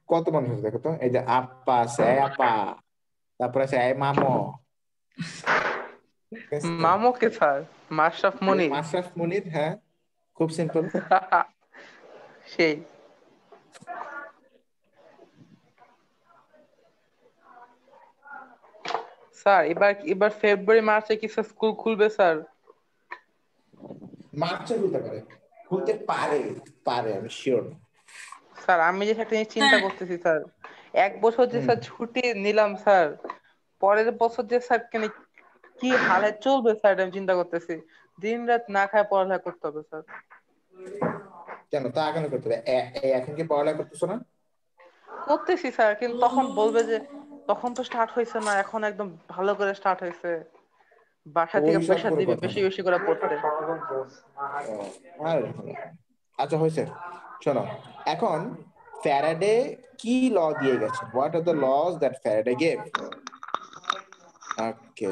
কত মানুষ আছে দেখো তো, এই যে আপা আছে, এই আপা, তারপরে আছে এই মামো, ঠিক আছে? মামুকে স্যার, মাশরাফ এই মনির। মাশরাফি মুনির, হ্যাঁ, খুব সিম্পল। সেই। স্যার এবার এবার ফেব্রুয়ারি মার্চে কি স্যার স্কুল খুলবে স্যার? মার্চে খুলতে পারে, খুলতে পারে, পারে, আমি শিওর। স্যার আমি যে একটা জিনিস চিন্তা স্যার করতেছি স্যার, এক বছর যে হুম। স্যার ছুটি নিলাম স্যার, পরের বছর যে স্যার কেন কি হালে চলবে স্যার, এটা আমি চিন্তা করতেছি। দিন রাত না খায় পড়ালেখা করতে হবে স্যার। কেন তা কেন করতে হবে? এখন কি পড়ালেখা করতেছো না? করতেছি স্যার, কিন্তু তখন বলবে যে তখন তো স্টার্ট হয়েছে না, এখন একদম ভালো করে স্টার্ট হয়েছে, বাসা থেকে ওইসব প্রেশার কোনো দিবে কথা বেশি না। বেশি করে পড়তে। ও, আর আচ্ছা হয়েছে, শোনো, এখন ফ্যারাডে কি ল দিয়ে গেছেন? What are the laws that Faraday gave? Okay,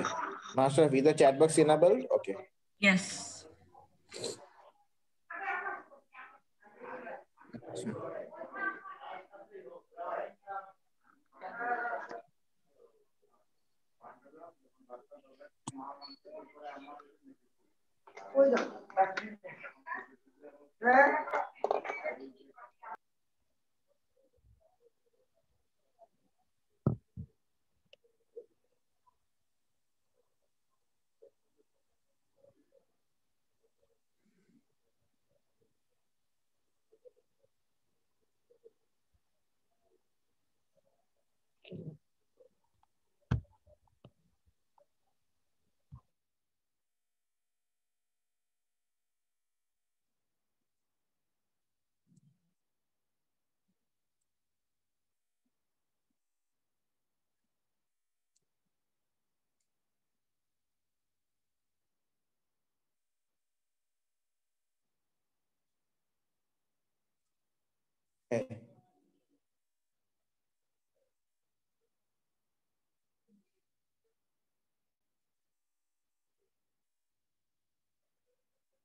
master is the chat box enabled? Okay. Yes. আচ্ছা,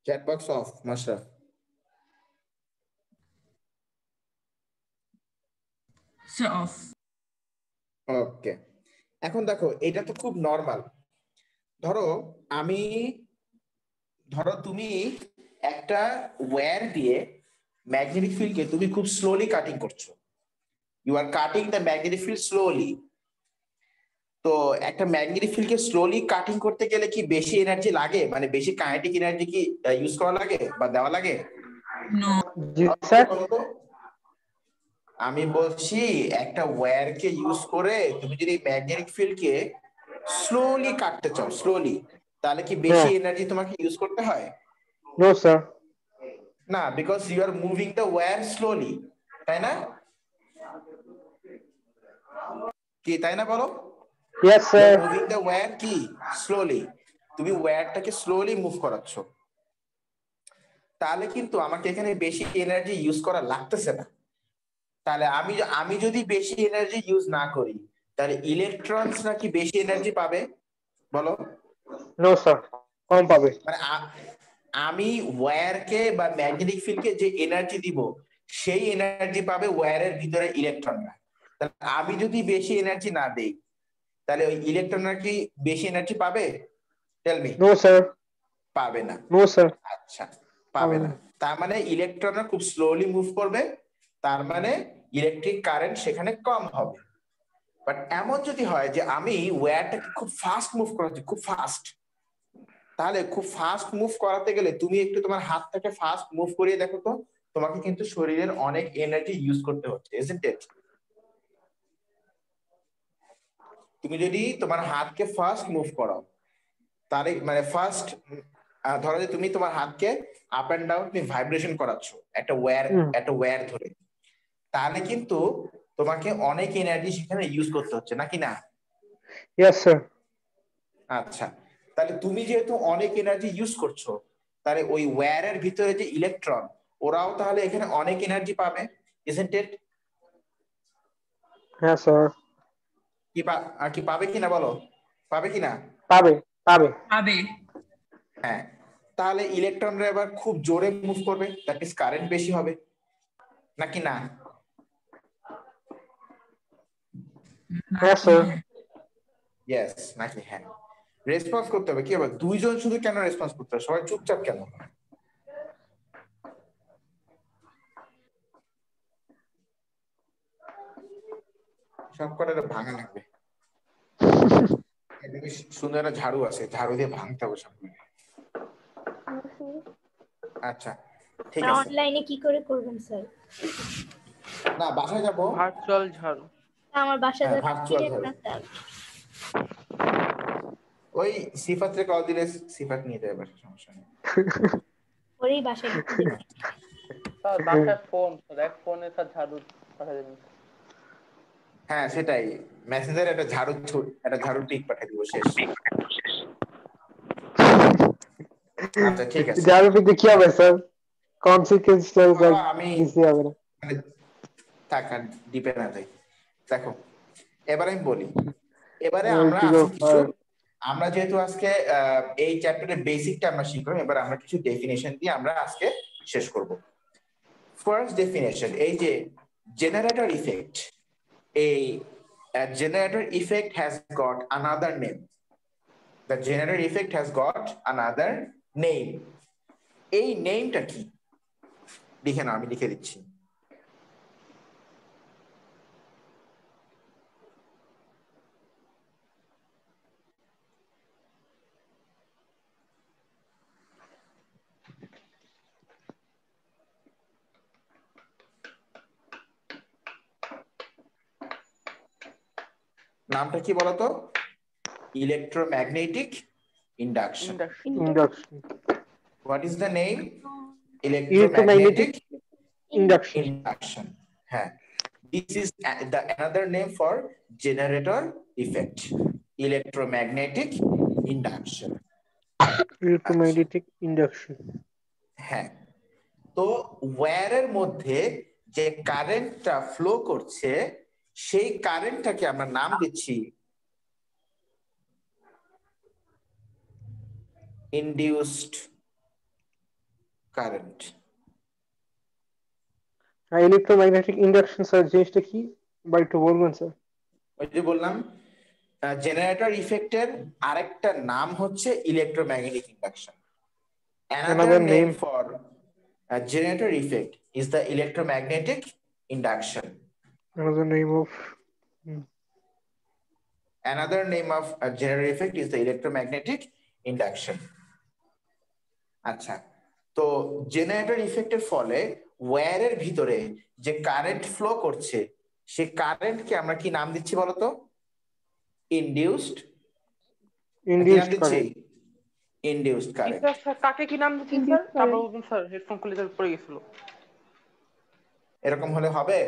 chat box off master. Sir off. Okay, এখন দেখো এটা তো খুব নর্মাল। ধরো আমি, ধরো তুমি একটা ওয়্যার দিয়ে ম্যাগনেটিক ফিল্ডকে তুমি খুব স্লোলি কাটিং করছো, you are cutting the magnetic field slowly. তো একটা ম্যাগনেটিক ফিল্ডকে স্লোলি কাটিং করতে গেলে কি বেশি এনার্জি লাগে, মানে বেশি কাইনেটিক এনার্জি কি ইউজ করা লাগে বা দেওয়া লাগে? নো। জি স্যার। বলো তো। আমি বলছি একটা ওয়্যারকে ইউজ করে তুমি যদি ম্যাগনেটিক ফিল্ডকে স্লোলি কাটতে চাও, স্লোলি, তাহলে কি বেশি হ্যাঁ। এনার্জি তোমাকে ইউজ করতে হয়? No sir. না, because you are moving the wire slowly, তাই না? কি তাই না বলো? Yes you are sir. Moving the wire কি স্লোলি, তুমি ওয়্যারটাকে স্লোলি মুভ করাচ্ছ, তাহলে কিন্তু আমাকে এখানে বেশি এনার্জি ইউজ করা লাগতেছে না। তাহলে আমি আমি যদি বেশি এনার্জি ইউজ না করি, তাহলে ইলেকট্রনসরা কি বেশি এনার্জি পাবে বলো? নো স্যার, কম পাবে। মানে আমি ওয়্যারকে বা ম্যাগনেটিক ফিল্ডকে যে এনার্জি দিব, সেই এনার্জি পাবে ওয়্যারের ভিতরে ইলেকট্রনরা। তাহলে আমি যদি বেশি এনার্জি না দেই, তাহলে ওই ইলেকট্রনরা কি বেশি এনার্জি পাবে? Tell me. No sir. পাবে না। No sir. আচ্ছা, পাবে না। তার মানে ইলেকট্রনরা খুব স্লোলি মুভ করবে, তার মানে ইলেকট্রিক কারেন্ট সেখানে কম হবে। বাট এমন যদি হয় যে আমি ওয়্যারটাকে খুব ফাস্ট মুভ করাচ্ছি, খুব ফাস্ট, তাহলে খুব ফাস্ট মুভ করাতে গেলে তুমি একটু তোমার হাতটাকে ফাস্ট মুভ করিয়ে দেখো তো, তোমাকে কিন্তু শরীরের অনেক এনার্জি ইউজ করতে হচ্ছে, ইজন্ট ইট? তুমি যদি তোমার হাতকে ফাস্ট মুভ করাও, তাহলে মানে ফার্স্ট, ধরো যে তুমি তোমার হাতকে আপ এন্ড ডাউন তুমি ভাইব্রেশন করাচ্ছ একটা ওয়্যার, একটা ওয়্যার ধরে, তাহলে কিন্তু তোমাকে অনেক এনার্জি সেখানে ইউজ করতে হচ্ছে, নাকি না? Yes sir. আচ্ছা, তাহলে তুমি যেহেতু অনেক এনার্জি ইউজ করছো, তাহলে ওই ওয়্যারের ভিতরে যে ইলেকট্রন, ওরাও তাহলে এখানে অনেক এনার্জি পাবে, ইজন্ট ইট? হ্যাঁ স্যার। কি আর কি পাবে কিনা বলো, পাবে কিনা? পাবে। পাবে। পাবে। হ্যাঁ, তাহলে ইলেকট্রনরা এবার খুব জোরে মুভ করবে, দ্যাট মিন্স কারেন্ট বেশি হবে, নাকি না? Yes, sir. ইয়েস নাকি হ্যাঁ রেসপন্স করতে হবে কি হবে দুইজন শুধু কেন রেসপন্স করতে হবে সবাই চুপচাপ কেন সব কটা ভাঙা লাগবে এদিকে সুন্দর একটা ঝাড়ু আছে ঝাড়ু দিয়ে ভাঙতে হবে সবগুলো আচ্ছা ঠিক আছে অনলাইনে কি করে করবেন স্যার না বাসায় যাবো ভার্চুয়াল ঝাড়ু আমার বাসায় হ্যাঁ, যাচ্ছে virtual নেট ঝাড়ু। না স্যার ওই সিফাতরে কল দিলে সিফাত নিয়ে যাবে বাসায় সমস্যা নেই ওরই বাসায় ঢুকে দেবে স্যার বাসায় ফোন এক ফোনে স্যার ঝাড়ু পাঠিয়ে দেবেন হ্যাঁ সেটাই মেসেঞ্জারে একটা ঝাড়ু টিক পাঠিয়ে দিব শেষ আচ্ছা ঠিক আছে ঝাড়ু পিতে কি হবে স্যার কনসিকুয়েন্স আমি কিছু হবে না মানে টাকা ডিপে না যাই দেখো এবার আমি বলি এবারে আমরা কি গো, আজকে কিছু আমরা যেহেতু আজকে এই চ্যাপ্টারের বেসিকটা আমরা শিখলাম এবার আমরা কিছু ডেফিনেশন দিয়ে আমরা আজকে শেষ করব ফার্স্ট ডেফিনেশন এই যে জেনারেটর ইফেক্ট এই generator effect has got another name the generator effect has got another name এই নেমটা কি লিখে নাও আমি লিখে দিচ্ছি নামটা কি বলতো electromagnetic induction induction what is the name Electromagnetic induction. induction হ্যাঁ this is the another name for generator effect electromagnetic induction Electromagnetic induction. হ্যাঁ তো ওয়্যারের মধ্যে যে কারেন্টটা ফ্লো করছে সেই কারেন্টটাকে আমরা নাম দিচ্ছি induced current Electromagnetic induction sir জিনিসটা কি বা একটু বলবেন স্যার ওই যে বললাম জেনারেটর ইফেক্টের আরেকটা নাম হচ্ছে electromagnetic induction another name for a generator effect is the electromagnetic induction another name of another name of a generator effect is the electromagnetic induction আচ্ছা তো জেনারেটর ইফেক্টের ফলে ওয়্যারের ভিতরে যে কারেন্ট ফ্লো করছে সেই কারেন্টকে আমরা কি নাম দিচ্ছি বলতো induced current. Induced current sir কাকে কি নাম দিচ্ছেন স্যার তারপর বলুন স্যার হেডফোন খুলে পড়ে গেছিল এরকম হলে হবে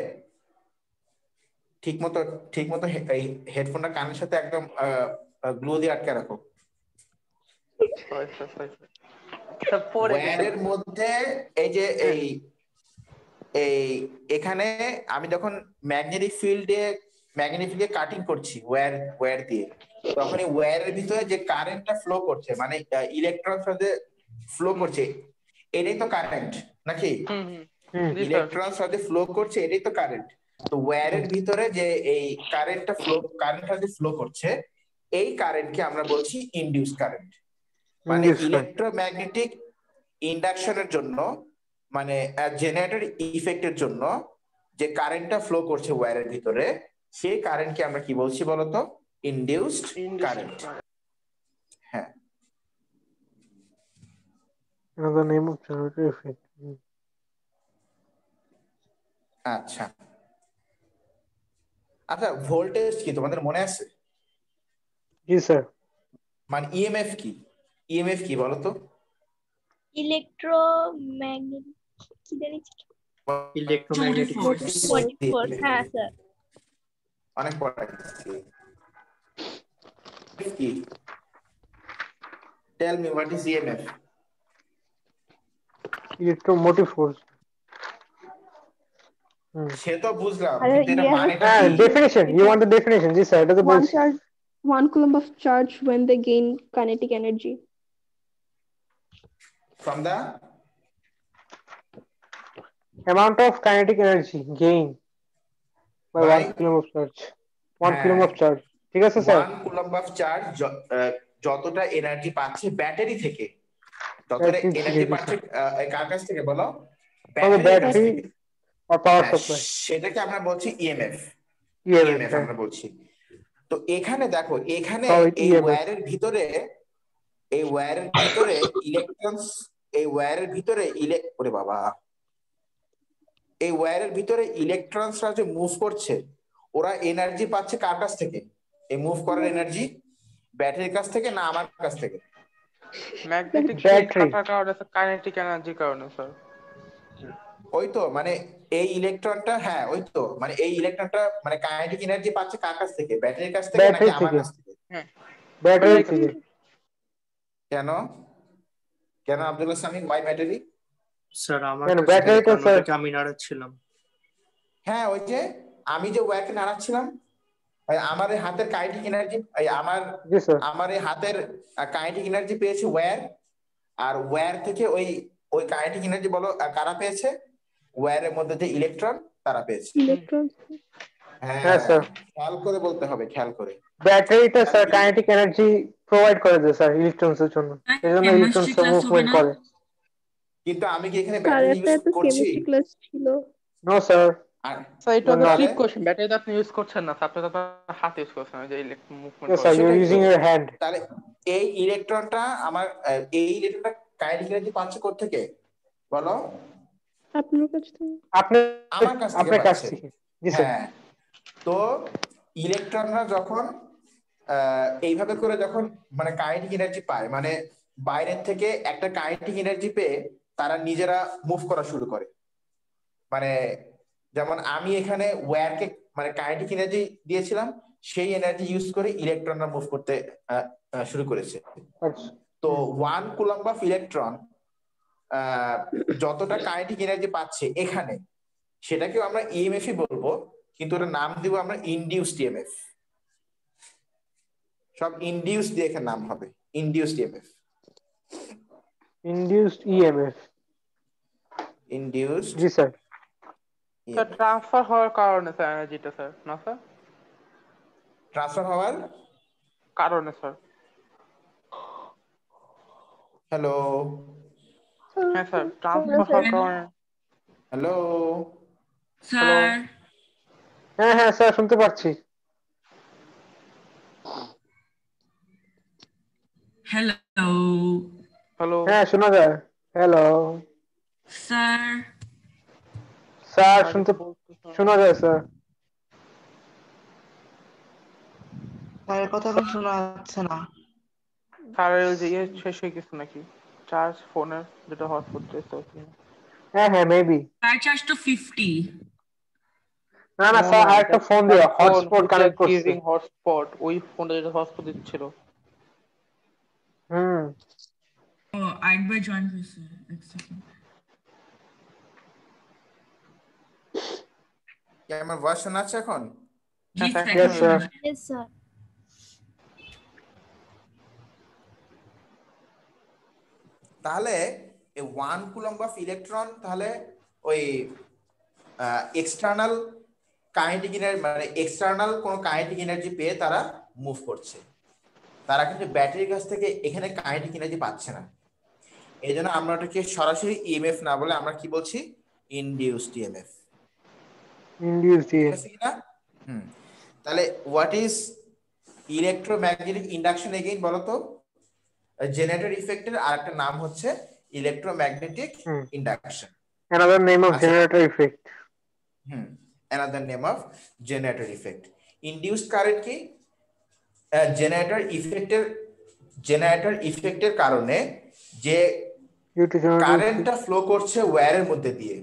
ঠিকমতো এই হেডফোনটা কানের সাথে একদম গ্লু দিয়ে আটকে রাখো ওয়্যারের মধ্যে এই যে এই এখানে আমি যখন ম্যাগনেটিক ফিল্ডে কাটিং করছি ওয়্যার দিয়ে তখন এই ওয়্যারের ভিতরে যে কারেন্টটা ফ্লো করছে মানে ইলেকট্রন সাথে ফ্লো করছে এটাই তো কারেন্ট নাকি ইলেকট্রন সাথে ফ্লো করছে এটাই তো কারেন্ট তো ওয়্যারের ভিতরে যে এই কারেন্টটা যে ফ্লো করছে এই কারেন্টকে আমরা বলছি ইনডিউস কারেন্ট মানে ইলেকট্রোম্যাগনেটিক ইন্ডাকশনের জন্য মানে জেনারেটর ইফেক্টের জন্য যে কারেন্টটা ফ্লো করছে ওয়্যারের ভিতরে সেই কারেন্টকে আমরা কি বলছি বলতো ইনডিউসড কারেন্ট হ্যাঁ another name of generator effect. আচ্ছা আচ্ছা ভোল্টেজ কি তোমাদের মনে আছে জি স্যার মানে ইএমএফ কি বলতো ইলেকট্রোম্যাগনেটিক কি জানি Electromagnetic force. হ্যাঁ স্যার অনেক পড়াইছি কি tell me what is EMF electromotive force. সে তো বুঝলাম আরে কিন্তু এটা ইয়ে মানেটা Ah, কি definition. You want the definition? Yes, sir. It is a one charge, 1 coulomb of charge when they gain kinetic energy. from the amount of kinetic energy gained by By? 1 coulomb of charge. 1 coulomb of charge, ঠিক আছে sir? 1 coulomb of charge যতটা energy পাচ্ছে battery থেকে, যতটা battery থেকে, energy জি পাচ্ছে কার কাছ থেকে বলো? স্যার। ব্যাটারির কাছ ব্যাটারি থেকে। আর পাওয়ার হ্যাঁ, সাপ্লাই, সেটাকে আমরা বলছি ইএমএফ। ইএমএফ। ইএমএফ হ্যাঁ, আমরা বলছি। তো এখানে দেখো, এখানে সরি, এই ইএমএফ। ওয়্যারের ভিতরে, এই ওয়্যারের ভিতরে ইলেকট্রনস, এই ওয়্যারের ভিতরে ওরে বাবা, এই ওয়্যারের ভিতরে ইলেকট্রনসরা যে মুভ করছে, ওরা এনার্জি পাচ্ছে কার কাছ থেকে? এই মুভ করার এনার্জি ব্যাটারির কাছ থেকে না আমার কাছ থেকে? Magnetic field battery. থাকার কারণে কাইনেটিক এনার্জির কারণে স্যার। ওই তো মানে এই ইলেকট্রনটা, হ্যাঁ ওই তো মানে এই ইলেকট্রনটা মানে কাইনেটিক এনার্জি পাচ্ছে কার কাছ থেকে? ব্যাটারির কাছ থেকে নাকি ব্যাটারি আমার থেকে, কাছ থেকে? হ্যাঁ, ব্যাটারি ব্যাটারির কাছ থেকে। থেকে। কেন? কেন Abdullah Samin, why battery? Sir আমার কেন কাছ থেকে, ব্যাটারিটা কারণ স্যার? ওটাকে আমি নাড়াচ্ছিলাম। হ্যাঁ, ওই যে আমি যে ওয়্যারকে নাড়াচ্ছিলাম, আমার এই হাতের কাইনেটিক এনার্জি, আমার জি স্যার। আমার এই হাতের কাইনেটিক এনার্জি পেয়েছে ওয়্যার, আর ওয়্যার থেকে ওই ওই কাইনেটিক এনার্জি বলো কারা পেয়েছে? ওয়্যারের মধ্যে যে ইলেকট্রন তারা পেয়েছে। ইলেকট্রন। হ্যাঁ হ্যাঁ, স্যার। খেয়াল করে বলতে হবে, খেয়াল করে। ব্যাটারিটা স্যার কাইনেটিক এনার্জি প্রোভাইড করে দেয় স্যার ইলেকট্রনস এর জন্য, এই জন্য কেমিস্ট্রি ইলেকট্রনস ক্লাস হবে মুভমেন্ট না? করে। কিন্তু আমি কি এখানে স্যার ব্যাটারি একটা ইউজ তো করছি? কেমিস্ট্রি ক্লাস ছিল। No sir. স্যার এটা তো না। ট্রিক কোশ্চেন, ব্যাটারি আপনি ইউজ করছেন না, আপনি তো আপনার হাত ইউজ করছেন, ওই যে ইলেকট্রন মুভমেন্ট ইয়েস করে। স্যার, ইউ আর সেটাই তো। Using your hand. তাহলে এই ইলেকট্রনটা আমার এই ইলেকট্রনটা কাইনেটিক এনার্জি পাচ্ছে কোত্থেকে বলো? আপনার কাছ থেকে। আপনি, আমার কাছ থেকে আপনার কাছ পাচ্ছে। থেকে। জি স্যার। হ্যাঁ, তো ইলেকট্রনরা যখন এইভাবে করে যখন মানে কাইনেটিক এনার্জি পায়, মানে বাইরের থেকে একটা কাইনেটিক এনার্জি পেয়ে তারা নিজেরা মুভ করা শুরু করে। মানে যেমন আমি এখানে ওয়্যারকে মানে কাইনেটিক এনার্জি দিয়েছিলাম, সেই এনার্জি ইউজ করে ইলেকট্রনরা মুভ করতে শুরু করেছে। আচ্ছা। তো 1 কুলম্ব অফ ইলেকট্রন যতটা কাইনেটিক এনার্জি পাচ্ছে এখানে, সেটাকেও আমরা ইএমএফই বলবো, কিন্তু ওটার নাম দিব আমরা ইনডিউসড ইএমএফ। সব ইনডিউসড দিয়ে এখানে নাম হবে, induced EMF. Induced EMF. Induced জি স্যার। স্যার ট্রান্সফার হওয়ার কারণে স্যার এনার্জিটা স্যার, না স্যার? ট্রান্সফার হওয়ার কারণে স্যার। হ্যালো, হ্যাঁ স্যার, ট্রান্সফার হওয়ার কারণে। হ্যালো, স্যার হ্যাঁ হ্যাঁ স্যার, শুনতে পাচ্ছি। হ্যালো হ্যালো হ্যাঁ শোনা যায়। Hello sir. স্যার, শুনতে শোনা যায় স্যার। স্যারের কথা এখন শোনা যাচ্ছে না। স্যারের ওই যে ইয়ে শেষ হয়ে গেছে নাকি, চার্জ ফোনের, যেটা হটস্পট দিয়েছে। হ্যাঁ হ্যাঁ, মেবি। স্যার চার্জ তো 50। না না স্যার, আরেকটা ফোন দিয়ে হটস্পট কানেক্ট করছে। হটস্পট, ওই ফোনটা যেটা হটস্পট দিচ্ছিল। হুম। ও আরেকবার জয়েন হয়েছে, এক সেকেন্ড। কি আমার ভয়েস শোনা যাচ্ছে এখন? জি হ্যাঁ, sir. Yes, sir. Yes, sir. তাহলে এই 1 কুলম্ব অফ ইলেকট্রন তাহলে ওই এক্সটার্নাল কাইনেটিক এনার্জি মানে এক্সটার্নাল কোন কাইনেটিক এনার্জি পেয়ে তারা মুভ করছে। তারা কিন্তু ব্যাটারির কাছ থেকে এখানে কাইনেটিক এনার্জি পাচ্ছে না। এই জন্য আমরা ওটাকে সরাসরি ইএমএফ না বলে আমরা কি বলছি? Induced EMF. ইনডিউসড ঠিক আছে কিনা? তাহলে what is electromagnetic induction again বলো তো? জেনারেটর ইফেক্টের আরেকটা নাম হচ্ছে electromagnetic induction. another name of generator effect. another name of generator effect. Induced current কি? জেনারেটর ইফেক্টের কারণে যে কারেন্টটা ফ্লো করছে ওয়্যারের মধ্যে দিয়ে,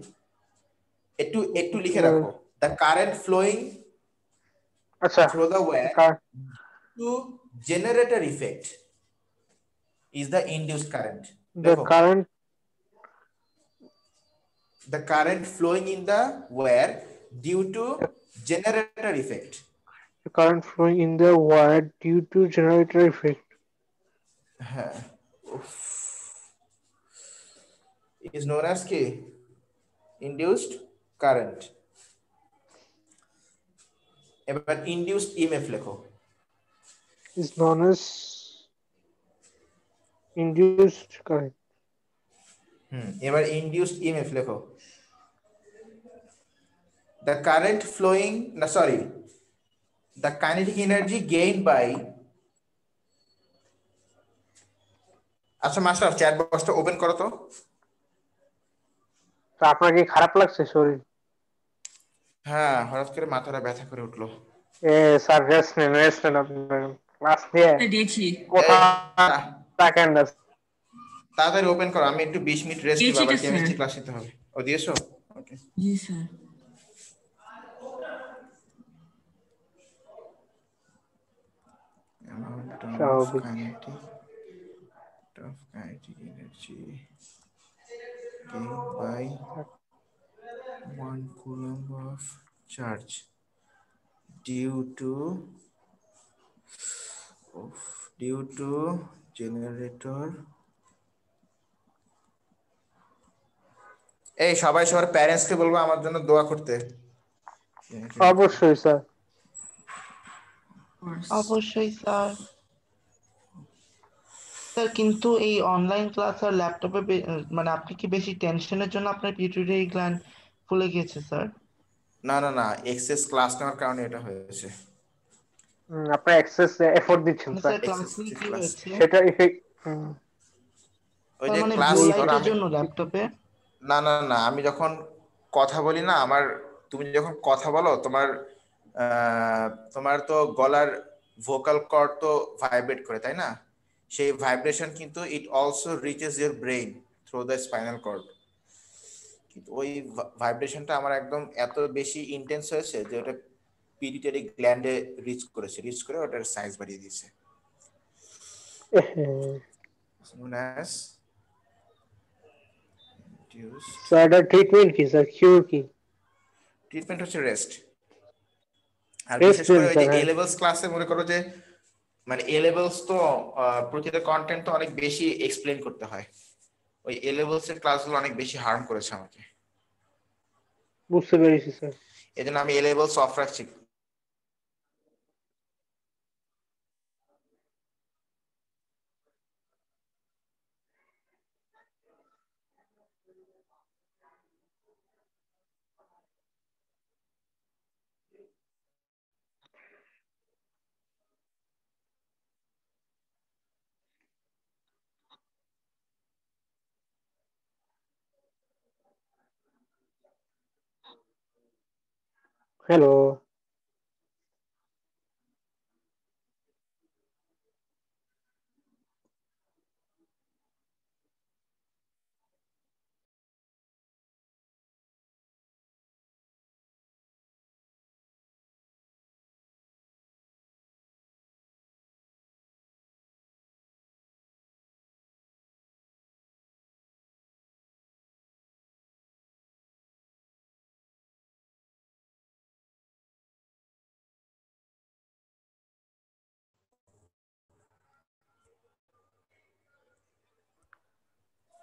একটু লিখে রাখো, the current flowing through the wire to generator effect is the induced current. The current flowing in the wire due to generator effect. The current flowing in the wire due to generator effect is known as কি? Induced current. এবার induced EMF লেখো। is known as induced current. এবার induced EMF লেখো। The current flowing, no, sorry, the kinetic energy gained by, আচ্ছা master chat বক্সটা open করো তো। তো আপনার কি খারাপ লাগছে শরীর? হ্যাঁ, হঠাৎ করে মাথাটা ব্যথা করে উঠলো। স্যার রেস্ট নেন আপনার ক্লাস নিয়ে দেখছি কোথা তাকান না। তাড়াতাড়ি ওপেন করো, আমি একটু 20 মিনিট রেস্ট নিব, আবার দিয়েছি তো, কেমিস্ট্রি স্যার। ক্লাস নিতে হবে। ও দিয়েছো? ওকে। জি স্যার। Amount of স্বাভাবিক। kinetic energy gained by 1 coulomb of charge due to generator. এই সবাই সবার প্যারেন্টস কে বলবো আমার জন্য দোয়া করতে। অবশ্যই স্যার। অবশ্যই স্যার। স্যার কিন্তু এই অনলাইন ক্লাস আর ল্যাপটপে মানে আপনি কি বেশি টেনশনের জন্য আপনার পিটুইটারি গ্ল্যান্ড ফুলে গিয়েছে স্যার? না এক্সেস ক্লাস নেওয়ার কারণে এটা হয়েছে। আপনি এক্সেস এফোর্ট দিচ্ছেন মানে স্যার, স্যার ক্লাস নিয়ে কি হয়েছে? সেটা ইফেক্ট। ওই তার যে মানে ক্লাস ব্লু লাইটের জন্য ল্যাপটপে? না আমি যখন কথা বলি না, তুমি যখন কথা বলো তোমার তো গলার ভোকাল কর্ড তো ভাইব্রেট করে, তাই না? সেই ভাইব্রেশন কিন্তু it also reaches your brain through the spinal cord. কিন্তু ওই ভাইব্রেশনটা আমার একদম এত বেশি ইন্টেন্স হয়েছে যে ওটা পিটুইটারি গ্ল্যান্ডে রিচ করে ওটার সাইজ বাড়িয়ে দিয়েছে। known as induced. স্যার এটা ট্রিটমেন্ট কি স্যার, কিউর কি? ট্রিটমেন্ট হচ্ছে রেস্ট। আর Rest বিশেষ করে দিন ওই যে স্যার, এ লেভেলস ক্লাসে মনে করো যে মানে এ লেভেলস তো প্রতিটা কন্টেন্ট তো অনেক বেশি এক্সপ্লেইন করতে হয়। ওই এ লেভেলস এর ক্লাসগুলো অনেক বেশি হার্ম করেছে আমাকে। বুঝতে পেরেছি স্যার। এজন্য আমি এ লেভেলস অফ রাখছি। হ্যালো।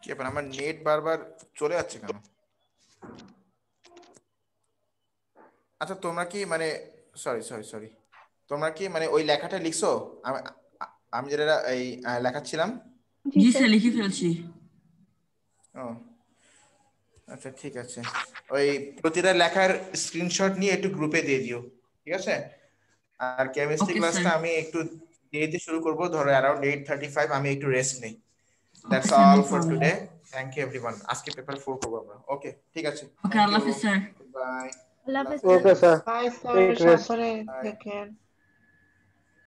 কি ব্যাপার, আমার নেট বারবার চলে যাচ্ছে কেন? আচ্ছা তোমরা কি মানে সরি তোমরা কি মানে ওই লেখাটা লিখছো আমি যেটা এই লেখাচ্ছিলাম? জি স্যার, লিখে ফেলছি। ও আচ্ছা ঠিক আছে, ওই প্রতিটা লেখার স্ক্রিনশট নিয়ে একটু গ্রুপে দিয়ে দিও, ঠিক আছে? আর কেমিস্ট্রি Okay, ক্লাসটা sir. আমি একটু দেরিতে শুরু করব, ধরো অ্যারাউন্ড 8:35। আমি একটু রেস্ট নেই। That's Okay, sir, all no for problem. Today. Thank you everyone. আজকে পেপার 4 করব আমরা। ওকে ঠিক আছে, Okay, আল্লাহ হাফেজ স্যার। বাই। আল্লাহ হাফেজ okay sir, bye sir, take rest. সাবধানে Bye. দেখেন।